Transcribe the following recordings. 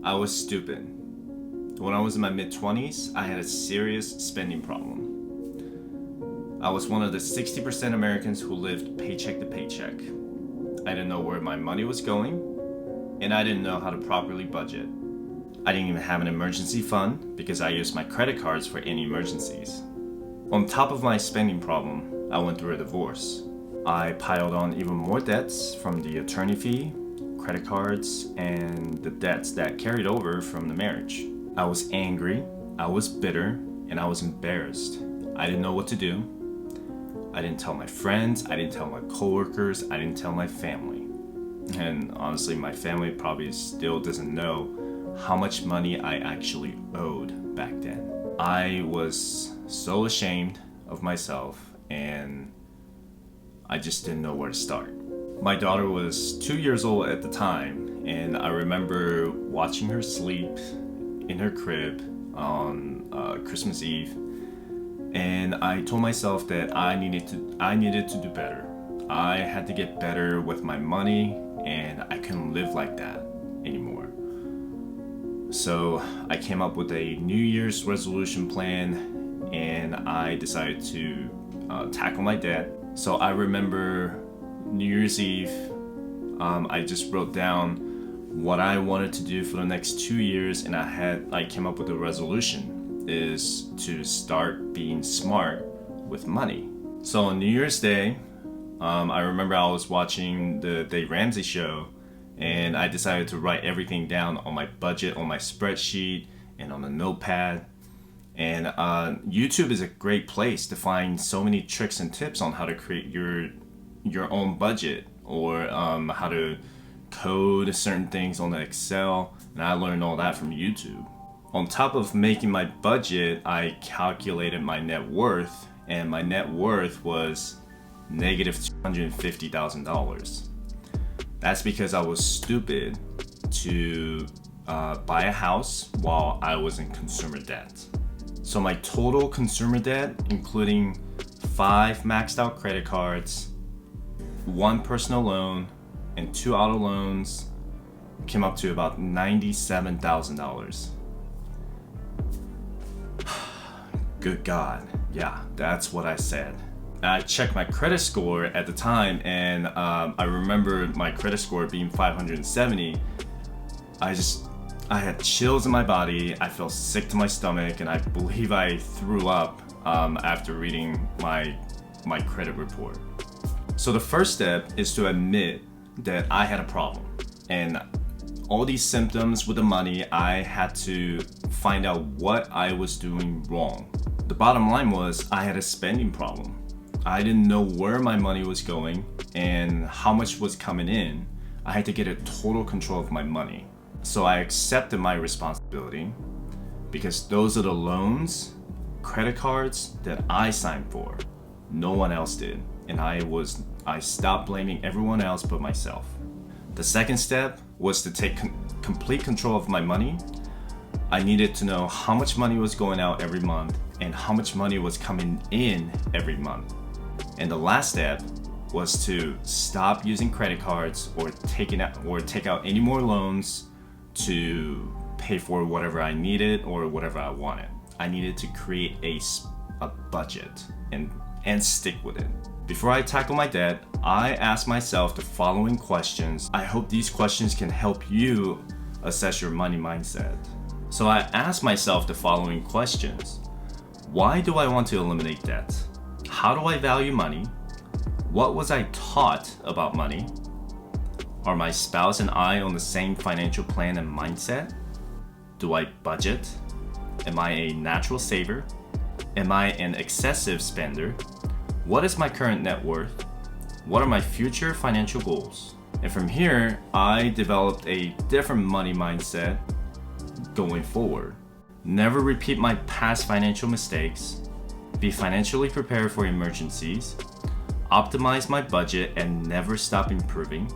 I was stupid. When I was in my mid-20s, I had a serious spending problem. I was one of the 60% Americans who lived paycheck to paycheck. I didn't know where my money was going, and I didn't know how to properly budget. I didn't even have an emergency fund because I used my credit cards for any emergencies. On top of my spending problem, I went through a divorce. I piled on even more debts from the attorney fee, credit cards, and the debts that carried over from the marriage. I was angry, I was bitter, and I was embarrassed. I didn't know what to do. I didn't tell my friends, I didn't tell my coworkers, I didn't tell my family. And honestly, my family probably still doesn't know how much money I actually owed back then. I was so ashamed of myself, and I just didn't know where to start. My daughter was 2 years old at the time, and I remember watching her sleep in her crib on Christmas Eve, and I told myself that I needed to do better. I had to get better with my money, and I couldn't live like that anymore. So I came up with a New Year's resolution plan, and I decided to tackle my debt. So I remember New Year's Eve, I just wrote down what I wanted to do for the next 2 years, and I came up with a resolution is to start being smart with money. So on New Year's Day, I remember I was watching the Dave Ramsey show, and I decided to write everything down on my budget, on my spreadsheet, and on a notepad. And YouTube is a great place to find so many tricks and tips on how to create your own budget, or how to code certain things on the Excel, and I learned all that from YouTube. On top of making my budget, I calculated my net worth, and my net worth was negative $250,000. That's because I was stupid to buy a house while I was in consumer debt. So my total consumer debt, including 5 maxed out credit cards, 1 personal loan, and 2 auto loans, came up to about $97,000. Good God, yeah, that's what I said. I checked my credit score at the time, and I remember my credit score being 570. I had chills in my body, I felt sick to my stomach, and I believe I threw up after reading my credit report. So the first step is to admit that I had a problem, and all these symptoms with the money, I had to find out what I was doing wrong. The bottom line was I had a spending problem. I didn't know where my money was going and how much was coming in. I had to get a total control of my money. So I accepted my responsibility, because those are the loans, credit cards that I signed for. No one else did. And I stopped blaming everyone else but myself. The second step was to take complete control of my money. I needed to know how much money was going out every month and how much money was coming in every month. And the last step was to stop using credit cards or take out any more loans to pay for whatever I needed or whatever I wanted. I needed to create a budget and stick with it. Before I tackle my debt, I asked myself the following questions. I hope these questions can help you assess your money mindset. So I asked myself the following questions. Why do I want to eliminate debt? How do I value money? What was I taught about money? Are my spouse and I on the same financial plan and mindset? Do I budget? Am I a natural saver? Am I an excessive spender? What is my current net worth? What are my future financial goals? And from here, I developed a different money mindset going forward. Never repeat my past financial mistakes. Be financially prepared for emergencies. Optimize my budget and never stop improving.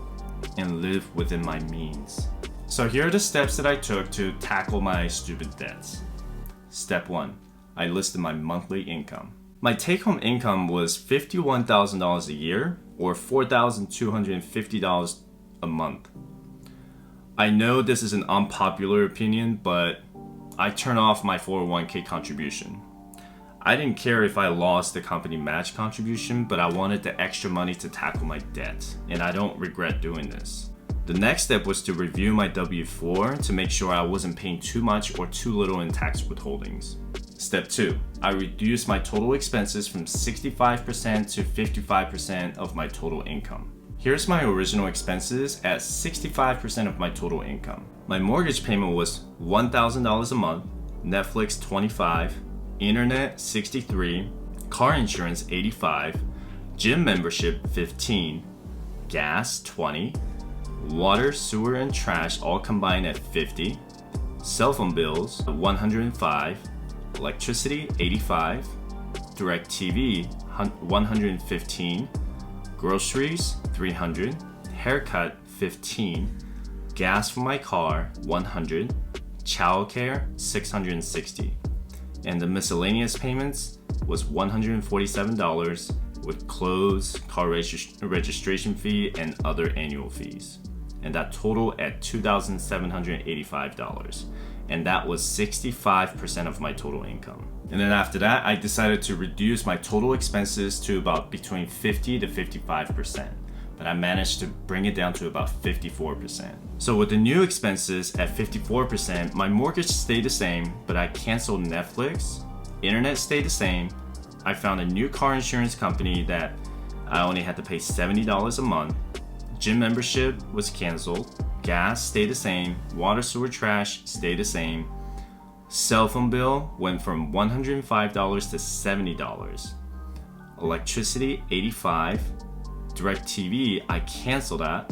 And live within my means. So here are the steps that I took to tackle my stupid debts. Step 1. I listed my monthly income. My take-home income was $51,000 a year, or $4,250 a month. I know this is an unpopular opinion, but I turned off my 401k contribution. I didn't care if I lost the company match contribution, but I wanted the extra money to tackle my debt, and I don't regret doing this. The next step was to review my W-4 to make sure I wasn't paying too much or too little in tax withholdings. Step 2. I reduced my total expenses from 65% to 55% of my total income. Here's my original expenses at 65% of my total income. My mortgage payment was $1,000 a month, Netflix $25, internet $63, car insurance $85, gym membership $15, gas $20, water, sewer, and trash all combined at $50, cell phone bills $105, electricity $85, DirecTV $115, groceries $300, haircut $15, gas for my car $100, childcare $660, and the miscellaneous payments was $147 with clothes, car registration fee, and other annual fees. And that totaled at $2,785. And that was 65% of my total income. And then after that, I decided to reduce my total expenses to about between 50 to 55%. But I managed to bring it down to about 54%. So with the new expenses at 54%, my mortgage stayed the same, but I canceled Netflix, internet stayed the same. I found a new car insurance company that I only had to pay $70 a month. Gym membership was canceled. Gas stayed the same. Water, sewer, trash stayed the same. Cell phone bill went from $105 to $70. Electricity, $85. DirecTV, I canceled that.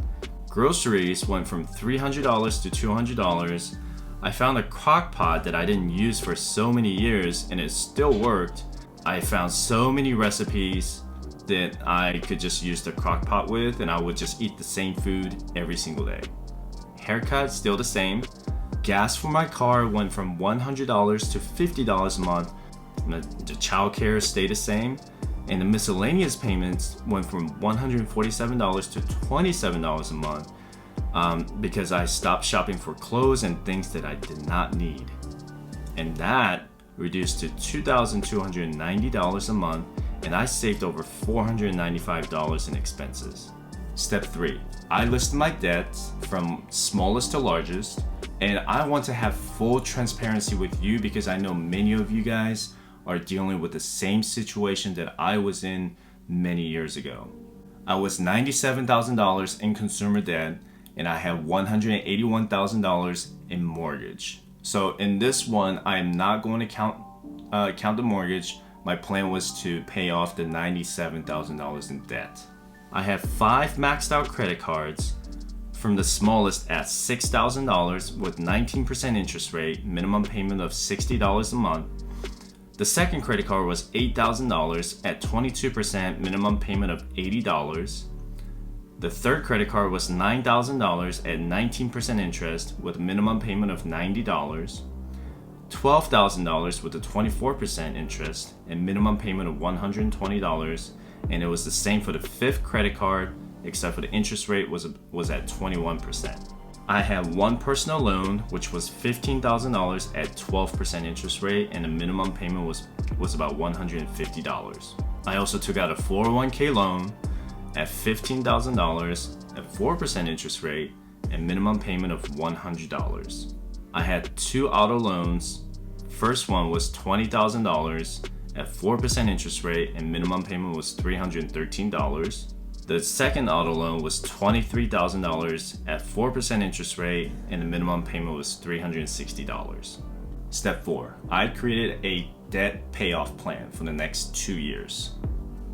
Groceries went from $300 to $200. I found a crock pot that I didn't use for so many years and it still worked. I found so many recipes that I could just use the crock pot with, and I would just eat the same food every single day. Haircut, still the same. Gas for my car went from $100 to $50 a month. The childcare stayed the same. And the miscellaneous payments went from $147 to $27 a month because I stopped shopping for clothes and things that I did not need. And that reduced to $2,290 a month, and I saved over $495 in expenses. Step 3. I listed my debts from smallest to largest, and I want to have full transparency with you because I know many of you guys are dealing with the same situation that I was in many years ago. I was $97,000 in consumer debt, and I had $181,000 in mortgage. So in this one, I am not going to count the mortgage. My plan was to pay off the $97,000 in debt. I had 5 maxed out credit cards, from the smallest at $6,000 with 19% interest rate, minimum payment of $60 a month. The second credit card was $8,000 at 22%, minimum payment of $80. The third credit card was $9,000 at 19% interest with a minimum payment of $90. $12,000 with a 24% interest and minimum payment of $120. And it was the same for the fifth credit card, except for the interest rate was at 21%. I had one personal loan, which was $15,000 at 12% interest rate, and the minimum payment was about $150. I also took out a 401k loan at $15,000 at 4% interest rate and minimum payment of $100. I had 2 auto loans. First one was $20,000 at 4% interest rate and minimum payment was $313. The second auto loan was $23,000 at 4% interest rate and the minimum payment was $360. Step 4. I created a debt payoff plan for the next 2 years.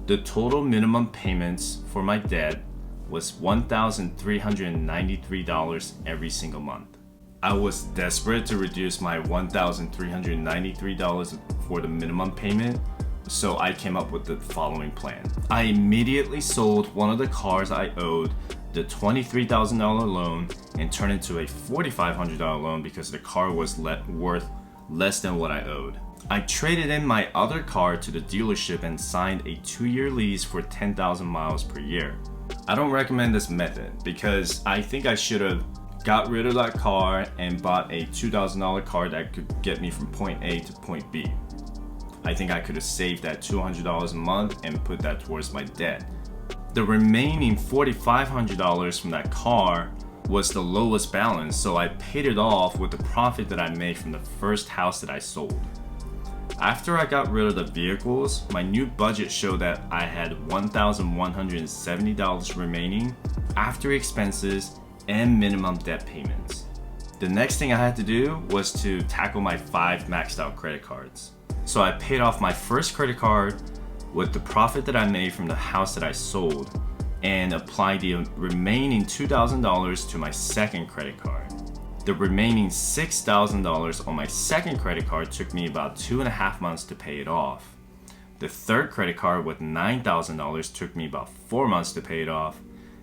The total minimum payments for my debt was $1,393 every single month. I was desperate to reduce my $1,393 for the minimum payment, so I came up with the following plan. I immediately sold one of the cars I owed the $23,000 loan and turned it into a $4,500 loan because the car was worth less than what I owed. I traded in my other car to the dealership and signed a 2-year lease for 10,000 miles per year. I don't recommend this method because I think I should have got rid of that car and bought a $2,000 car that could get me from point A to point B. I think I could have saved that $200 a month and put that towards my debt. The remaining $4,500 from that car was the lowest balance, so I paid it off with the profit that I made from the first house that I sold. After I got rid of the vehicles, my new budget showed that I had $1,170 remaining after expenses and minimum debt payments. The next thing I had to do was to tackle my 5 maxed out credit cards. So I paid off my first credit card with the profit that I made from the house that I sold and applied the remaining $2,000 to my second credit card. The remaining $6,000 on my second credit card took me about 2.5 months to pay it off. The third credit card with $9,000 took me about 4 months to pay it off.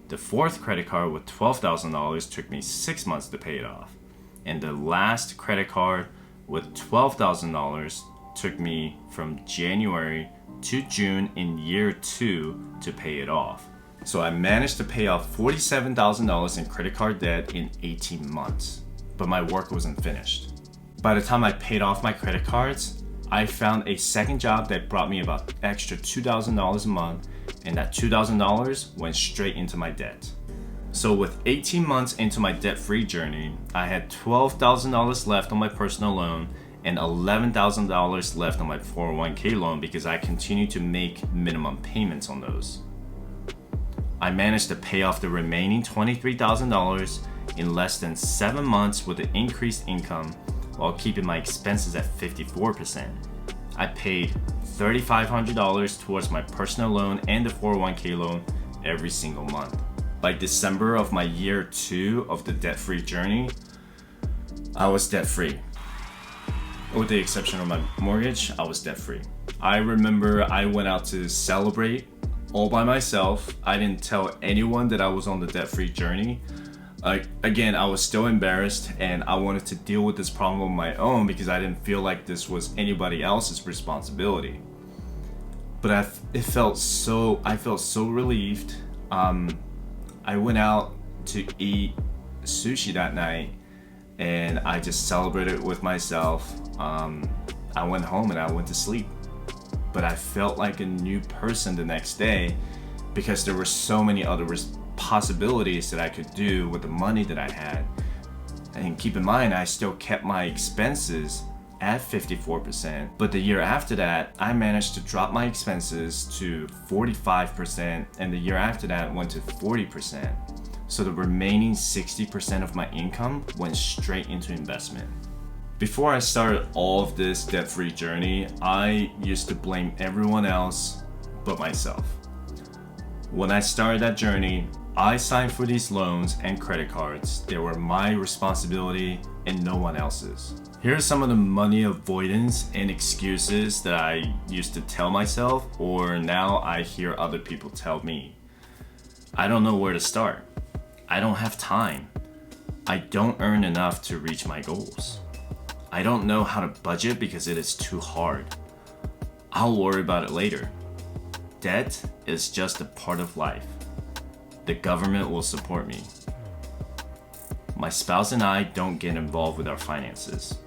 The fourth credit card with $12,000 took me 6 months to pay it off. And the last credit card with $12,000 took me from January to June in year 2 to pay it off. So I managed to pay off $47,000 in credit card debt in 18 months, but my work wasn't finished. By the time I paid off my credit cards, I found a second job that brought me about extra $2,000 a month, and that $2,000 went straight into my debt. So with 18 months into my debt-free journey, I had $12,000 left on my personal loan and $11,000 left on my 401k loan because I continued to make minimum payments on those. I managed to pay off the remaining $23,000 in less than 7 months with an increased income while keeping my expenses at 54%. I paid $3,500 towards my personal loan and the 401k loan every single month. By December of my year 2 of the debt-free journey, I was debt-free. With the exception of my mortgage, I was debt-free. I remember I went out to celebrate all by myself. I didn't tell anyone that I was on the debt-free journey. Again, I was still embarrassed and I wanted to deal with this problem on my own because I didn't feel like this was anybody else's responsibility. But I felt so relieved. I went out to eat sushi that night and I just celebrated with myself. I went home and I went to sleep. But I felt like a new person the next day because there were so many other possibilities that I could do with the money that I had. And keep in mind, I still kept my expenses at 54%. But the year after that, I managed to drop my expenses to 45%, and the year after that went to 40%. So the remaining 60% of my income went straight into investment. Before I started all of this debt-free journey, I used to blame everyone else but myself. When I started that journey, I signed for these loans and credit cards. They were my responsibility and no one else's. Here are some of the money avoidance and excuses that I used to tell myself, or now I hear other people tell me. I don't know where to start. I don't have time. I don't earn enough to reach my goals. I don't know how to budget because it is too hard. I'll worry about it later. Debt is just a part of life. The government will support me. My spouse and I don't get involved with our finances.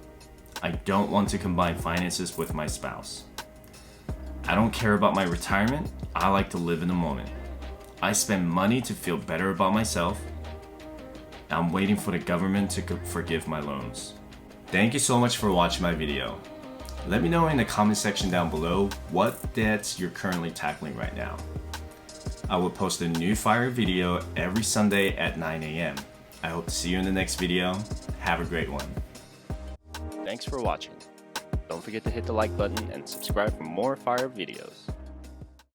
I don't want to combine finances with my spouse. I don't care about my retirement. I like to live in the moment. I spend money to feel better about myself. I'm waiting for the government to forgive my loans. Thank you so much for watching my video. Let me know in the comment section down below what debts you're currently tackling right now. I will post a new fire video every Sunday at 9 a.m. I hope to see you in the next video. Have a great one. Thanks for watching. Don't forget to hit the like button and subscribe for more fire videos.